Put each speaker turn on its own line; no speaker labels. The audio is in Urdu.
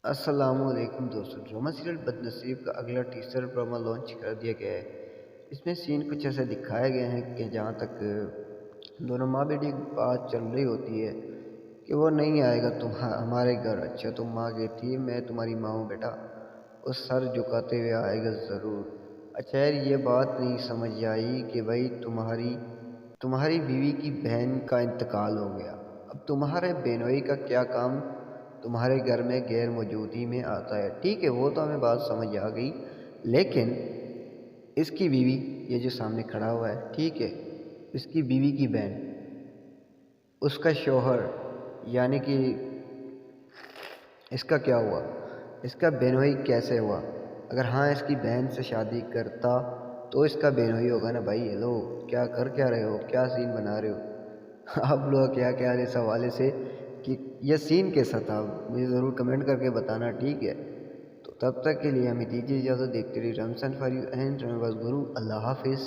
السلام علیکم دوستوں، ڈرامہ سیریل بد نصیب کا اگلا ٹیسر ڈرامہ لانچ کر دیا گیا ہے۔ اس میں سین کچھ ایسے دکھائے گئے ہیں کہ جہاں تک دونوں ماں بیٹی کی بات چل رہی ہوتی ہے کہ وہ نہیں آئے گا ہمارے گھر۔ اچھا تم ماں کہتی ہے میں تمہاری ماں ہوں بیٹا، وہ سر جھکاتے ہوئے آئے گا ضرور۔ اچھا یار یہ بات نہیں سمجھ آئی کہ بھائی تمہاری بیوی کی بہن کا انتقال ہو گیا، اب تمہارے بہنوئی کا کیا کام تمہارے گھر میں غیر موجودگی میں آتا ہے؟ ٹھیک ہے وہ تو ہمیں بات سمجھ آ گئی، لیکن اس کی بیوی یہ جو سامنے کھڑا ہوا ہے، ٹھیک ہے، اس کی بیوی کی بہن، اس کا شوہر، یعنی کہ اس کا کیا ہوا؟ اس کا بہنوئی کیسے ہوا؟ اگر ہاں اس کی بہن سے شادی کرتا تو اس کا بہنوئی ہوگا نا بھائی۔ ہیلو، کیا رہے ہو؟ کیا سین بنا رہے ہو آپ لوگ؟ کیا ہے اس حوالے سے کہ یہ سین کیسا تھا مجھے ضرور کمنٹ کر کے بتانا، ٹھیک ہے؟ تو تب تک کے لیے ہمیں دیجیے اجازت، دیکھتے رہیے رمسن فار یو اینڈ گرو۔ اللہ حافظ۔